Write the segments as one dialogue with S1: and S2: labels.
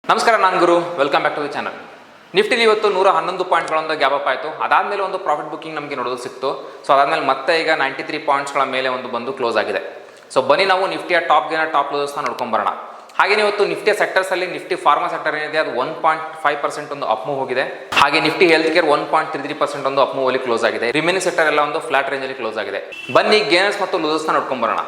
S1: ನಮಸ್ಕಾರ, ನಾನು Guru. Welcome back to the channel. ನಿಫ್ಟಿಲಿ ಇವತ್ತು 111 ಪಾಯಿಂಟ್ಗಳೊಂದು ಗ್ಯಾಪ್ ಅಪ್ ಆಯಿತು. ಅದಾದಮೇಲೆ ಒಂದು ಪ್ರಾಫಿಟ್ ಬುಕ್ಕಿಂಗ್ ನಮಗೆ ನೋಡೋದು ಸಿಕ್ತು. ಸೊ ಅದಾದಮೇಲೆ ಮತ್ತೆ ಈಗ 93 ಪಾಯಿಂಟ್ಸ್ಗಳ ಮೇಲೆ ಒಂದು ಬಂದು ಕ್ಲೋಸ್ ಆಗಿದೆ. ಸೊ ಬನ್ನಿ ನಾವು ನಿಫ್ಟಿಯ ಟಾಪ್ ಗೇನರ್ ಟಾಪ್ ಕ್ಲೋಸಸ್ನ ನೋಡ್ಕೊಂಬರೋಣ. ಹಾಗೆ ಇವತ್ತು ನಿಫ್ಟಿಯ ಸೆಕ್ಟರ್ಸಲ್ಲಿ ನಿಫ್ಟಿ ಫಾರ್ಮಾ ಸೆಕ್ಟರ್ ಏನಿದೆ ಅದು 1.5% ಒಂದು ಅಪ್ ಮೂವ್ ಹೋಗಿದೆ. ಹಾಗೆ ನಿಫ್ಟಿ ಹೆಲ್ತ್ ಕೇರ್ 1.33% ಒಂದು ಅಪ್ ಮೂವ್ ಅಲ್ಲಿ ಕ್ಲೋಸ್ ಆಗಿದೆ. ರಿಮೈನಿಂಗ್ ಸೆಕ್ಟರ್ ಎಲ್ಲ ಒಂದು ಫ್ಲಾಟ್ ರೇಂಜಲ್ಲಿ ಕ್ಲೋಸ್ ಆಗಿದೆ. ಬನ್ನಿ ಗೇನರ್ಸ್ ಮತ್ತು ಲೂಸರ್ಸ್ನ ನೋಡ್ಕೊಂಬರೋಣ.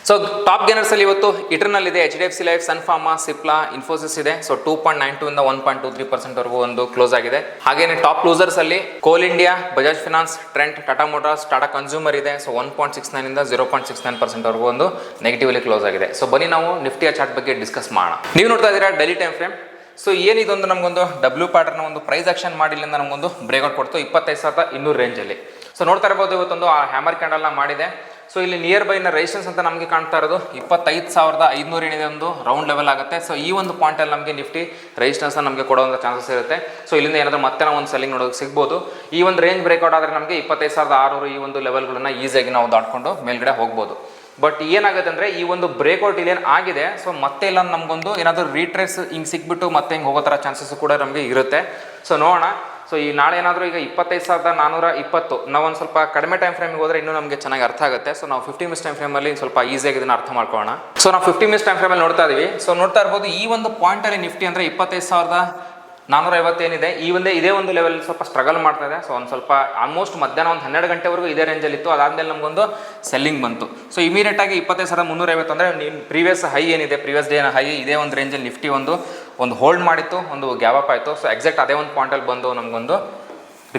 S1: ಸೊ ಟಾಪ್ ಗೇನರ್ಸ್ ಅಲ್ಲಿ ಇವತ್ತು ಇಟರ್ನಲ್ ಇದೆ, HDFC ಲೈಫ್, ಸನ್ ಫಾರ್ಮಾ, ಸಿಪ್ಲಾ, ಇನ್ಫೋಸಿಸ್ ಇದೆ. ಸೊ 2.92 ಇಂದ 1.23% ವರೆಗೂ ಒಂದು ಕ್ಲೋಸ್ ಆಗಿದೆ. ಹಾಗೇನೆ ಟಾಪ್ ಲೂಸರ್ಸ್ ಅಲ್ಲಿ ಕೋಲ್ India, Bajaj finance, Trent, Tata motors, Tata consumer ಇದೆ. ಸೊ 1.69 ಇಂದ 0.69% ವರೆಗೂ ಒಂದು ನೆಗೆಟಿವ್ ಅಲ್ಲಿ ಕ್ಲೋಸ್ ಆಗಿದೆ. ಸೊ ಬನ್ನಿ ನಾವು ನಿಫ್ಟಿಯ ಚಾರ್ಟ್ ಬಗ್ಗೆ ಡಿಸ್ಕಸ್ ಮಾಡೋಣ. ನೀವು ನೋಡ್ತಾ ಇದ್ದೀರಾ ಡೈಲಿ ಟೈಮ್ ಫ್ರೇಮ್. ಸೊ ಏನಿದೊಂದು ನಮಗೊಂದು ಡಬ್ಲ್ಯೂ ಪ್ಯಾಟರ್ನ್ ಒಂದು ಪ್ರೈಸ್ ಆಕ್ಷನ್ ಮಾಡಿಲ್ಲಿಂದ ನಮಗೊಂದು ಬ್ರೇಕ್ಔಟ್ ಕೊಡ್ತು 25,200 ರೇಂಜಲ್ಲಿ. ಸೊ ನೋಡ್ತಾ ಇರ್ಬೋದು ಇವತ್ತೊಂದು ಆ ಹ್ಯಾಮರ್ ಕ್ಯಾಂಡಲ್ನ ಮಾಡಿದೆ. ಸೊ ಇಲ್ಲಿ ನಿಯರ್ ಬೈನ ರೆಸಿಸ್ಟೆನ್ಸ್ ಅಂತ ನಮಗೆ ಕಾಣ್ತಾ ಇರೋದು 25,500 ಏನಿದೆ ಒಂದು ರೌಂಡ್ ಲೆವೆಲ್ ಆಗುತ್ತೆ. ಸೊ ಈ ಒಂದು ಪಾಯಿಂಟಲ್ಲಿ ನಮಗೆ ನಿಫ್ಟಿ ರೆಸಿಸ್ಟೆನ್ಸ್ ನಮಗೆ ಕೊಡುವಂಥ ಚಾನ್ಸಸ್ ಇರುತ್ತೆ. ಸೊ ಇಲ್ಲಿಂದ ಏನಾದರೂ ಮತ್ತೆ ನಾವು ಒಂದು ಸೆಲ್ಲಿಂಗ್ ನೋಡೋಕೆ ಸಿಗ್ಬೋದು. ಈ ಒಂದು ರೇಂಜ್ ಬ್ರೇಕ್ಔಟ್ ಆದರೆ ನಮಗೆ 25,600 ಈ ಒಂದು ಲೆವೆಲ್ಗಳನ್ನ ಈಸಿಯಾಗಿ ನಾವು ದಾಟ್ಕೊಂಡು ಮೇಲ್ಗಡೆ ಹೋಗ್ಬೋದು. ಬಟ್ ಏನಾಗುತ್ತೆ ಅಂದರೆ ಈ ಒಂದು ಬ್ರೇಕ್ಔಟ್ ಇಲ್ಲೇನು ಆಗಿದೆ. ಸೊ ಮತ್ತೆ ಇಲ್ಲ ನಮಗೊಂದು ಏನಾದರೂ ರೀಟ್ರೇಸ್ ಹಿಂಗೆ ಸಿಕ್ಬಿಟ್ಟು ಮತ್ತೆ ಹಿಂಗೆ ಹೋಗೋ ಥರ ಚಾನ್ಸಸ್ ಕೂಡ ನಮಗೆ ಇರುತ್ತೆ. ಸೊ ನೋಡೋಣ. ಸೊ ಈ ನಾಳೆ ಏನಾದರೂ ಈಗ 25,420 ನಾವು ಒಂದು ಸ್ವಲ್ಪ ಕಡಿಮೆ ಟೈಮ್ ಫ್ರೇಮಿಗೆ ಹೋದರೆ ಇನ್ನೂ ನಮಗೆ ಚೆನ್ನಾಗಿ ಅರ್ಥ ಆಗುತ್ತೆ. ಸೊ ನಾವು 50 ಮಿನಿಟ್ಸ್ ಟೈಮ್ ಫ್ರೇಮಲ್ಲಿ ಸ್ವಲ್ಪ ಈಸಿಯಾಗಿ ಇದನ್ನು ಅರ್ಥ ಮಾಡ್ಕೊಳ್ಳೋಣ. ಸೊ ನಾವು 50 ಮಿನಿಟ್ಸ್ ಟೈಮ್ ಫ್ರೇಮಲ್ಲಿ ನೋಡ್ತಾ ಇದೀವಿ. ಸೊ ನೋಡ್ತಾ ಇರ್ಬೋದು ಈ ಒಂದು ಪಾಯಿಂಟಲ್ಲಿ ನಿಫ್ಟಿ ಅಂದರೆ 25,450 ಏನಿದೆ ಇದೇ ಒಂದು ಲೆವೆಲ್ ಸ್ವಲ್ಪ ಸ್ಟ್ರಗಲ್ ಮಾಡ್ತಾ ಇದೆ. ಸೊ ಒಂದು ಸ್ವಲ್ಪ ಆಲ್ಮೋಸ್ಟ್ ಮಧ್ಯಾಹ್ನ ಒಂದು 12 ಗಂಟೆವರೆಗೂ ಇದೇ ರೇಂಜಲ್ಲಿ ಇತ್ತು. ಅದಾದಮೇಲೆ ನಮಗೊಂದು ಸೆಲ್ಲಿಂಗ್ ಬಂತು. ಸೊ ಇಮಿಡಿಯೇಟಾಗಿ 25,350 ಅಂದರೆ ಪ್ರೀವಿಯಸ್ ಹೈ ಏನಿದೆ, ಪ್ರೀವಿಯಸ್ ಡೇನ ಹೈ ಇದೇ ಒಂದು ರೇಂಜಲ್ಲಿ ನಿಫ್ಟಿ ಒಂದು ಹೋಲ್ಡ್ ಮಾಡಿತ್ತು, ಒಂದು ಗ್ಯಾಪ್ ಅಪ್ ಆಯಿತು. ಸೊ ಎಕ್ಸಾಕ್ಟ್ ಅದೇ ಒಂದು ಪಾಯಿಂಟಲ್ಲಿ ಬಂದು ನಮಗೊಂದು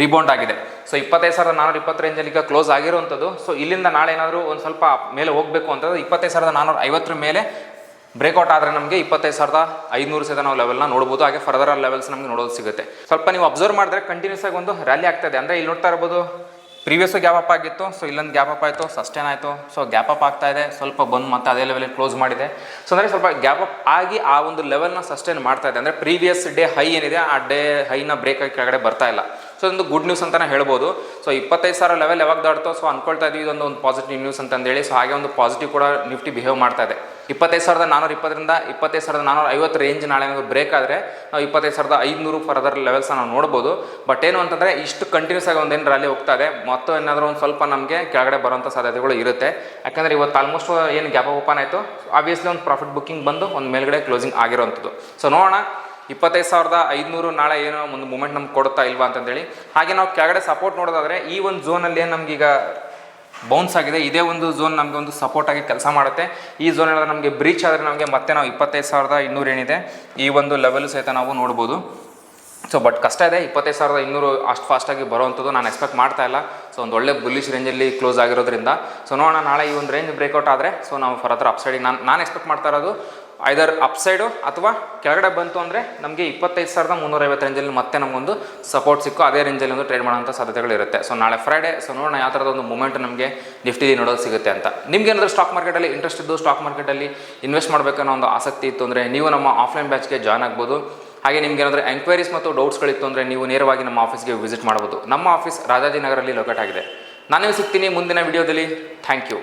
S1: ರಿಬೌಂಡ್ ಆಗಿದೆ. ಸೊ 25,420 ರೇಂಜಲ್ಲಿ ಈಗ ಕ್ಲೋಸ್ ಆಗಿರುವಂಥದ್ದು. ಸೊ ಇಲ್ಲಿಂದ ನಾಳೆ ಏನಾದರೂ ಒಂದು ಸ್ವಲ್ಪ ಮೇಲೆ ಹೋಗಬೇಕು ಅಂತಂದ್ರೆ 25,450 ಮೇಲೆ ಬ್ರೇಕ್ಔಟ್ ಆದರೆ ನಮಗೆ 25,500 ಸಹಿತ ನಾವು ಲೆವೆಲ್ನ ನೋಡ್ಬೋದು. ಹಾಗೆ ಫರ್ದರ್ ಲೆವೆಲ್ಸ್ ನಮಗೆ ನೋಡೋದು ಸಿಗುತ್ತೆ. ಸ್ವಲ್ಪ ನೀವು ಅಬ್ಸರ್ವ್ ಮಾಡಿದ್ರೆ ಕಂಟಿನ್ಯೂಸ್ ಆಗಿ ಒಂದು ರ್ಯಾಲಿ ಆಗ್ತಾಯಿದೆ. ಅಂದರೆ ಇಲ್ಲಿ ನೋಡ್ತಾ ಇರ್ಬೋದು ಪ್ರೀವಿಯಸ್ಸು ಗ್ಯಾಪ್ ಅಪ್ ಆಗಿತ್ತು. ಸೊ ಇಲ್ಲೊಂದು ಗ್ಯಾಪ್ ಅಪ್ ಆಯಿತು, ಸಸ್ಟೇನ್ ಆಯಿತು. ಸೊ ಗ್ಯಾಪ್ ಅಪ್ ಆಗ್ತಾ ಇದೆ, ಸ್ವಲ್ಪ ಬಂದು ಮತ್ತೆ ಅದೇ ಲೆವೆಲಲ್ಲಿ ಕ್ಲೋಸ್ ಮಾಡಿದೆ. ಸೊ ಅಂದರೆ ಸ್ವಲ್ಪ ಗ್ಯಾಪ್ ಅಪ್ ಆಗಿ ಆ ಒಂದು ಲೆವೆಲ್ನ ಸಸ್ಟೇನ್ ಮಾಡ್ತಾ ಇದೆ. ಅಂದರೆ ಪ್ರೀವಿಯಸ್ ಡೇ ಹೈ ಏನಿದೆ ಆ ಡೇ ಹೈನ ಬ್ರೇಕ್ ಆಗಿ ಕೆಳಗಡೆ ಬರ್ತಾ ಇಲ್ಲ. ಸೊ ಇದೊಂದು ಗುಡ್ ನ್ಯೂಸ್ ಅಂತಲೇ ಹೇಳ್ಬೋದು. ಸೊ 25,000 ಲೆವೆಲ್ ಯಾವಾಗ ದಾಡ್ತೋ ಸೊ ಅಂದ್ಕೊಳ್ತಾ ಇದ್ವಿ ಇದೊಂದು ಪಾಸಿಟಿವ್ ನ್ಯೂಸ್ ಅಂತಂದೇಳಿ. ಸೊ ಹಾಗೆ ಒಂದು ಪಾಸಿಟಿವ್ ಕೂಡ ನಿಫ್ಟಿ ಬಿಹೇವ್ ಮಾಡ್ತಾ ಇದೆ. 25,420ರಿಂದ 25,450 ರೇಂಜ್ ನಾಳೆ ಏನಾದರೂ ಬ್ರೇಕ್ ಆದರೆ ನಾವು 25,500 ಫರ್ದರ್ ಲೆವೆಲ್ಸ್ ನಾವು ನೋಡ್ಬೋದು. ಬಟ್ ಏನು ಅಂತಂದರೆ ಇಷ್ಟು ಕಂಟಿನ್ಯೂಸ್ ಆಗಿ ಒಂದೇನು ರ್ಯಾಲಿ ಹೋಗ್ತಾ ಇದೆ, ಮತ್ತು ಏನಾದರೂ ಒಂದು ಸ್ವಲ್ಪ ನಮಗೆ ಕೆಳಗಡೆ ಬರೋಂಥ ಸಾಧ್ಯತೆಗಳು ಇರುತ್ತೆ. ಯಾಕಂದರೆ ಇವತ್ತು ಆಲ್ಮೋಸ್ಟ್ ಏನು ಗ್ಯಾಪ್ ಓಪನ್ ಆಯಿತು, ಆಬ್ವಿಯಸ್ಲಿ ಒಂದು ಪ್ರಾಫಿಟ್ ಬುಕ್ಕಿಂಗ್ ಬಂದು ಒಂದು ಮೇಲ್ಗಡೆ ಕ್ಲೋಸಿಂಗ್ ಆಗಿರೋವಂಥದ್ದು. ಸೊ ನೋಡೋಣ 25,500 ನಾಳೆ ಏನೋ ಒಂದು ಮೂಮೆಂಟ್ ನಮ್ಗೆ ಕೊಡುತ್ತಾ ಇಲ್ವಾ ಅಂತಂದೇಳಿ. ಹಾಗೆ ನಾವು ಕೆಳಗಡೆ ಸಪೋರ್ಟ್ ನೋಡೋದಾದರೆ ಈ ಒಂದು ಝೋನಲ್ಲಿ ಏನು ನಮಗೀಗ ಬೌನ್ಸ್ ಆಗಿದೆ, ಇದೇ ಒಂದು ಝೋನ್ ನಮಗೆ ಒಂದು ಸಪೋರ್ಟ್ ಆಗಿ ಕೆಲಸ ಮಾಡುತ್ತೆ. ಈ ಝೋನ್ ಏನಾದರೂ ನಮಗೆ ಬ್ರೀಚ್ ಆದರೆ ನಮಗೆ ಮತ್ತೆ ನಾವು 25,200 ಏನಿದೆ ಈ ಒಂದು ಲೆವೆಲ್ ಸಹಿತ ನಾವು ನೋಡ್ಬೋದು. ಸೊ ಬಟ್ ಕಷ್ಟ ಇದೆ, 25,200 ಅಷ್ಟು ಫಾಸ್ಟಾಗಿ ಬರೋವಂಥದ್ದು ನಾನು ಎಕ್ಸ್ಪೆಕ್ಟ್ ಮಾಡ್ತಾ ಇಲ್ಲ. ಸೊ ಒಂದು ಒಳ್ಳೆ ಬುಲ್ಲಿಶ್ ರೇಂಜಲ್ಲಿ ಕ್ಲೋಸ್ ಆಗಿರೋದ್ರಿಂದ ಸೊ ನೋಡೋಣ ನಾಳೆ ಈ ಒಂದು ರೇಂಜ್ ಬ್ರೇಕ್ಔಟ್ ಆದರೆ ಸೊ ನಾವು ಫರ್ದರ್ ಅಪ್ಸೈಡಿಗೆ ನಾನು ಎಕ್ಸ್ಪೆಕ್ಟ್ ಮಾಡ್ತಾ ಇರೋದು ಐದರ್ ಅಪ್ಸೈಡು ಅಥವಾ ಕೆಳಗಡೆ ಬಂತು ಅಂದರೆ ನಮಗೆ 25,350 ರೇಂಜಲ್ಲಿ ಮತ್ತೆ ನಮಗೊಂದು ಸಪೋರ್ಟ್ ಸಿಕ್ಕು ಅದೇ ರೇಂಜಲ್ಲಿ ಒಂದು ಟ್ರೇಡ್ ಮಾಡೋಂಥ ಸಾಧ್ಯತೆಗಳಿರುತ್ತೆ. ಸೊ ನಾಳೆ ಫ್ರೈಡೇ. ಸೊ ನೋಡೋಣ ಯಾವ ಥರದ ಒಂದು ಮೂಮೆಂಟ್ ನಮಗೆ ನಿಫ್ಟಿಲಿ ನೋಡೋದು ಸಿಗುತ್ತೆ ಅಂತ. ನಿಮ್ಗೆ ಏನಾದರೂ ಸ್ಟಾಕ್ ಮಾರ್ಕೆಟಲ್ಲಿ ಇಂಟ್ರೆಸ್ಟ್ ಇದ್ದು ಸ್ಟಾಕ್ ಮಾರ್ಕೆಟಲ್ಲಿ ಇನ್ವೆಸ್ಟ್ ಮಾಡಬೇಕನ್ನೋ ಒಂದು ಆಸಕ್ತಿ ಇತ್ತು ಅಂದರೆ ನೀವು ನಮ್ಮ ಆಫ್ಲೈನ್ ಬ್ಯಾಚ್ಗೆ ಜಾಯ್ನ್ ಆಗ್ಬೋದು. ಹಾಗೆ ನಿಮ್ಗೆ ಏನಾದರೂ ಎಂಕ್ವೈರೀಸ್ ಮತ್ತು ಡೌಟ್ಸ್ಗಳಿತ್ತು ಅಂದರೆ ನೀವು ನೇರವಾಗಿ ನಮ್ಮ ಆಫೀಸ್ಗೆ ವಿಸಿಟ್ ಮಾಡ್ಬೋದು. ನಮ್ಮ ಆಫೀಸ್ ರಾಜಾಜಿನಗರಲ್ಲಿ ಲೊಕೇಟ್ ಆಗಿದೆ. ನಾನು ಸಿಗ್ತೀನಿ ಮುಂದಿನ ವಿಡಿಯೋದಲ್ಲಿ. Thank you.